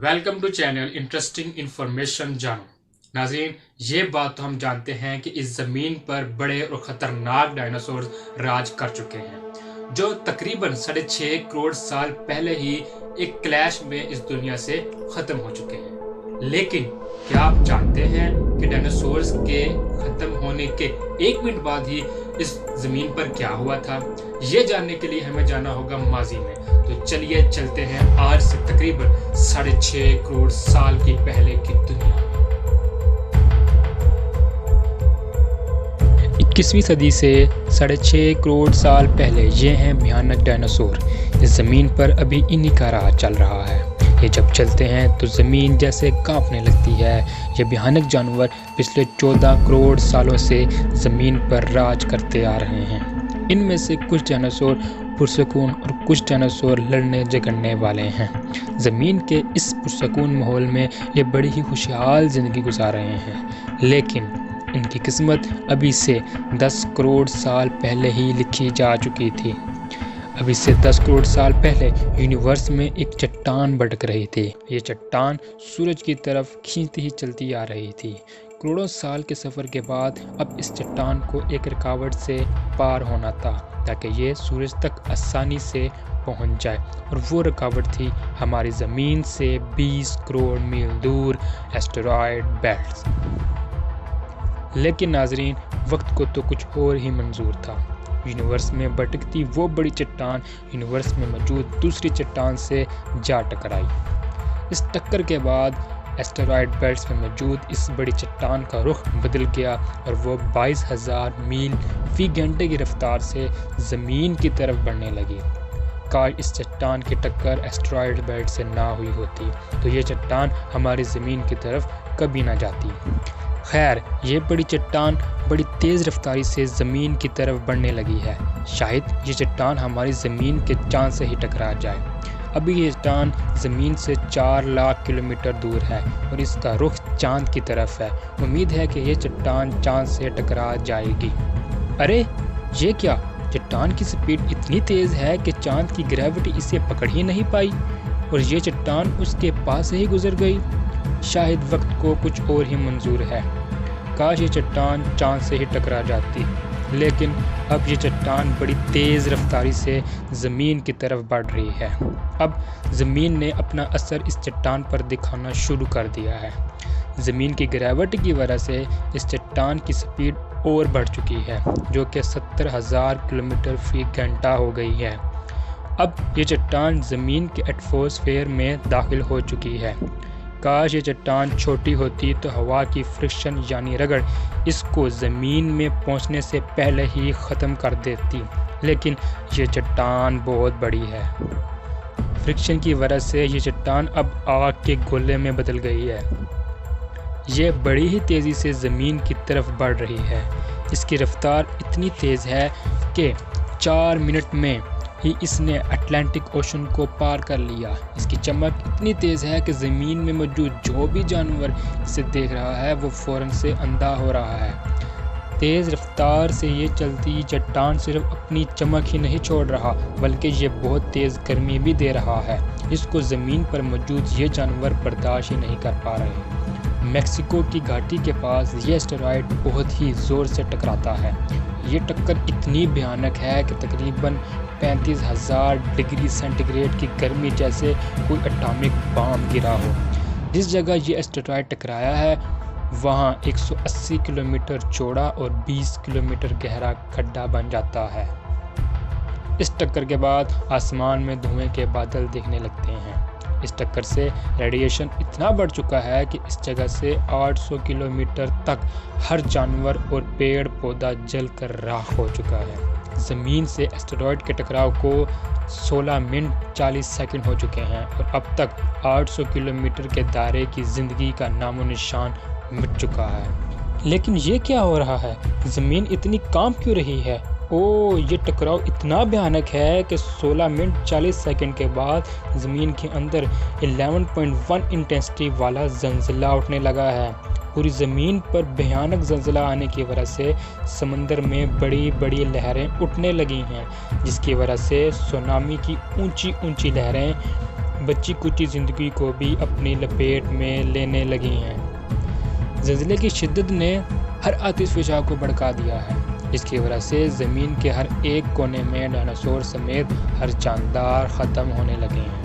Welcome to channel interesting information जानो। नाजरीन, ये बात तो हम जानते हैं कि इस ज़मीन पर बड़े और ख़तरनाक डायनासोर राज कर चुके हैं जो तकरीबन 6.5 करोड़ साल पहले ही एक क्लैश में इस दुनिया से ख़त्म हो चुके हैं। लेकिन क्या आप जानते हैं कि डायनासोर्स के ख़त्म होने के 1 मिनट बाद ही इस ज़मीन पर क्या हुआ था? ये जानने के लिए हमें जाना होगा माजी में। तो चलिए चलते हैं आज से तकरीबन 6.5 करोड़ साल की पहले की दुनिया में। 21वीं सदी से 6.5 करोड़ साल पहले ये हैं भयानक डायनासोर। इस ज़मीन पर अभी इन्हीं का राज चल रहा है। ये जब चलते हैं तो ज़मीन जैसे कांपने लगती है। ये भयानक जानवर पिछले 14 करोड़ सालों से ज़मीन पर राज करते आ रहे हैं। इनमें से कुछ डायनासोर पुरसकून और कुछ डायनासोर लड़ने झगड़ने वाले हैं। ज़मीन के इस पुरसकून माहौल में ये बड़ी ही खुशहाल ज़िंदगी गुजार रहे हैं, लेकिन इनकी किस्मत अभी से 10 करोड़ साल पहले ही लिखी जा चुकी थी। अभी से 10 करोड़ साल पहले यूनिवर्स में एक चट्टान भटक रही थी। ये चट्टान सूरज की तरफ खींचती ही चलती आ रही थी। करोड़ों साल के सफ़र के बाद अब इस चट्टान को एक रुकावट से पार होना था ताकि ये सूरज तक आसानी से पहुंच जाए, और वो रुकावट थी हमारी ज़मीन से 20 करोड़ मील दूर एस्टेरॉयड बेल्ट। लेकिन नाजरीन, वक्त को तो कुछ और ही मंजूर था। यूनिवर्स में भटकती वो बड़ी चट्टान यूनिवर्स में मौजूद दूसरी चट्टान से जा टकराई। इस टक्कर के बाद एस्टेरॉयड बेल्ट्स में मौजूद इस बड़ी चट्टान का रुख बदल गया और वो 22,000 मील फी घंटे की रफ्तार से ज़मीन की तरफ बढ़ने लगी। काश इस चट्टान की टक्कर एस्टेरॉयड बेल्ट से ना हुई होती तो ये चट्टान हमारी ज़मीन की तरफ कभी ना जाती। खैर, ये बड़ी चट्टान बड़ी तेज़ रफ्तारी से ज़मीन की तरफ बढ़ने लगी है। शायद ये चट्टान हमारी ज़मीन के चांद से ही टकरा जाए। अभी ये चट्टान ज़मीन से 4 लाख किलोमीटर दूर है और इसका रुख चांद की तरफ है। उम्मीद है कि ये चट्टान चांद से टकरा जाएगी। अरे ये क्या, चट्टान की स्पीड इतनी तेज़ है कि चांद की ग्रेविटी इसे पकड़ ही नहीं पाई और ये चट्टान उसके पास से ही गुजर गई। शायद वक्त को कुछ और ही मंजूर है। काश ये चट्टान चांद से ही टकरा जाती, लेकिन अब ये चट्टान बड़ी तेज़ रफ्तारी से ज़मीन की तरफ बढ़ रही है। अब ज़मीन ने अपना असर इस चट्टान पर दिखाना शुरू कर दिया है। ज़मीन की ग्रेविटी की वजह से इस चट्टान की स्पीड और बढ़ चुकी है, जो कि 70,000 किलोमीटर फी घंटा हो गई है। अब ये चट्टान ज़मीन के एटमॉस्फेयर में दाखिल हो चुकी है। काश ये चट्टान छोटी होती तो हवा की फ्रिक्शन यानी रगड़ इसको ज़मीन में पहुंचने से पहले ही ख़त्म कर देती, लेकिन ये चट्टान बहुत बड़ी है। फ्रिक्शन की वजह से ये चट्टान अब आग के गोले में बदल गई है। ये बड़ी ही तेज़ी से ज़मीन की तरफ बढ़ रही है। इसकी रफ्तार इतनी तेज़ है कि 4 मिनट में ही इसने अटलांटिक ओशन को पार कर लिया। इसकी चमक इतनी तेज़ है कि ज़मीन में मौजूद जो भी जानवर इसे देख रहा है वो फ़ौरन से अंधा हो रहा है। तेज़ रफ्तार से ये चलती चट्टान सिर्फ अपनी चमक ही नहीं छोड़ रहा, बल्कि ये बहुत तेज़ गर्मी भी दे रहा है। इसको ज़मीन पर मौजूद ये जानवर बर्दाश्त ही नहीं कर पा रहे। मैक्सिको की घाटी के पास ये एस्टेरॉयड बहुत ही ज़ोर से टकराता है। ये टक्कर इतनी भयानक है कि तकरीबन 35,000 डिग्री सेंटीग्रेड की गर्मी जैसे कोई एटॉमिक बम गिरा हो। जिस जगह ये एस्टेरॉयड टकराया है वहाँ 180 किलोमीटर चौड़ा और 20 किलोमीटर गहरा खड्डा बन जाता है। इस टक्कर के बाद आसमान में धुएं के बादल दिखने लगते हैं। इस टक्कर से रेडिएशन इतना बढ़ चुका है कि इस जगह से 800 किलोमीटर तक हर जानवर और पेड़ पौधा जल कर राख हो चुका है। ज़मीन से एस्टेरॉयड के टकराव को 16 मिनट 40 सेकंड हो चुके हैं और अब तक 800 किलोमीटर के दायरे की ज़िंदगी का नामो निशान मिट चुका है। लेकिन ये क्या हो रहा है? ज़मीन इतनी कांप क्यों रही है? ये टकराव इतना भयानक है कि 16 मिनट 40 सेकंड के बाद ज़मीन के अंदर 11.1 इंटेंसिटी वाला ज़लज़ला उठने लगा है। पूरी ज़मीन पर भयानक ज़लज़ला आने की वजह से समंदर में बड़ी बड़ी लहरें उठने लगी हैं, जिसकी वजह से सुनामी की ऊंची ऊंची लहरें بچی کچی زندگی کو بھی اپنی لپیٹ میں لینے لگی ہیں۔ زلزلے کی شدت نے ہر آتش فشاں کو بھڑکا دیا ہے، جس کی وجہ سے زمین کے ہر ایک کونے میں ڈائناسور سمیت ہر جاندار ختم ہونے لگے ہیں۔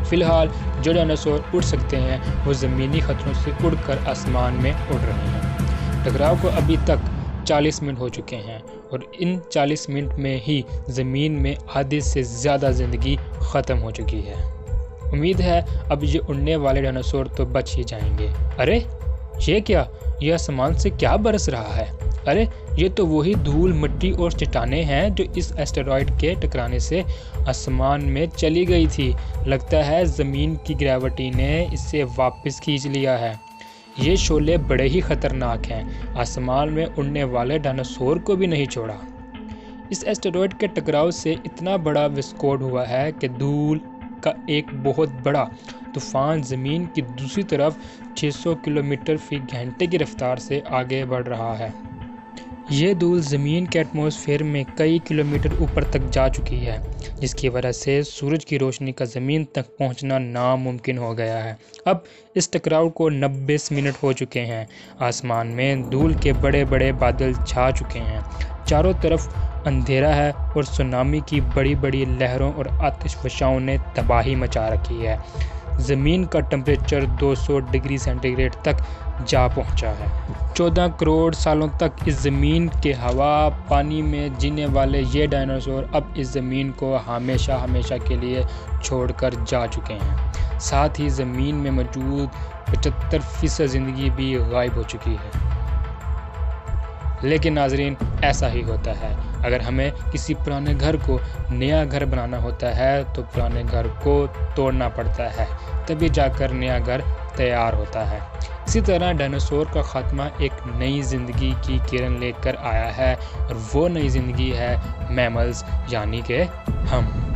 فی الحال جو ڈائناسور اڑ سکتے ہیں وہ زمینی خطروں سے اڑ کر آسمان میں اڑ رہے ہیں۔ ٹکراؤ کو ابھی تک 40 منٹ ہو چکے ہیں اور ان 40 منٹ میں ہی زمین میں آدھے سے زیادہ زندگی ختم ہو چکی ہے۔ امید ہے اب یہ اڑنے والے ڈائناسور تو بچ ہی جائیں گے۔ ارے یہ کیا؟ یہ آسمان سے کیا برس رہا ہے؟ ارے یہ تو وہی دھول مٹی اور چٹانیں ہیں جو اس ایسٹرائڈ کے ٹکرانے سے آسمان میں چلی گئی تھی۔ لگتا ہے زمین کی گریوٹی نے اسے واپس کھینچ لیا ہے۔ یہ شعلے بڑے ہی خطرناک ہیں، آسمان میں اڑنے والے ڈائناسور کو بھی نہیں چھوڑا۔ اس ایسٹرائڈ کے ٹکراؤ سے اتنا بڑا وسفوٹ ہوا ہے کہ دھول کا ایک بہت بڑا طوفان زمین کی دوسری طرف 600 کلومیٹر فی گھنٹے کی رفتار سے آگے بڑھ رہا ہے۔ یہ دھول زمین کے ایٹماسفیئر میں کئی کلومیٹر اوپر تک جا چکی ہے، جس کی وجہ سے سورج کی روشنی کا زمین تک پہنچنا ناممکن ہو گیا ہے۔ اب اس ٹکراؤ کو 90 منٹ ہو چکے ہیں۔ آسمان میں دھول کے بڑے بڑے بادل چھا چکے ہیں، چاروں طرف اندھیرا ہے اور سونامی کی بڑی بڑی لہروں اور آتش فشاؤں نے تباہی مچا رکھی ہے۔ زمین کا ٹمپریچر 200 ڈگری سینٹی گریڈ تک جا پہنچا ہے۔ 14 کروڑ سالوں تک اس زمین کے ہوا پانی میں جینے والے یہ ڈائناسور اب اس زمین کو ہمیشہ ہمیشہ کے لیے چھوڑ کر جا چکے ہیں۔ ساتھ ہی زمین میں موجود 75% زندگی بھی غائب ہو چکی ہے۔ لیکن ناظرین، ایسا ہی ہوتا ہے۔ اگر ہمیں کسی پرانے گھر کو نیا گھر بنانا ہوتا ہے تو پرانے گھر کو توڑنا پڑتا ہے، تبھی جا کر نیا گھر تیار ہوتا ہے۔ اسی طرح ڈائناسور کا خاتمہ ایک نئی زندگی کی کرن لے کر آیا ہے، اور وہ نئی زندگی ہے میملز، یعنی کہ ہم۔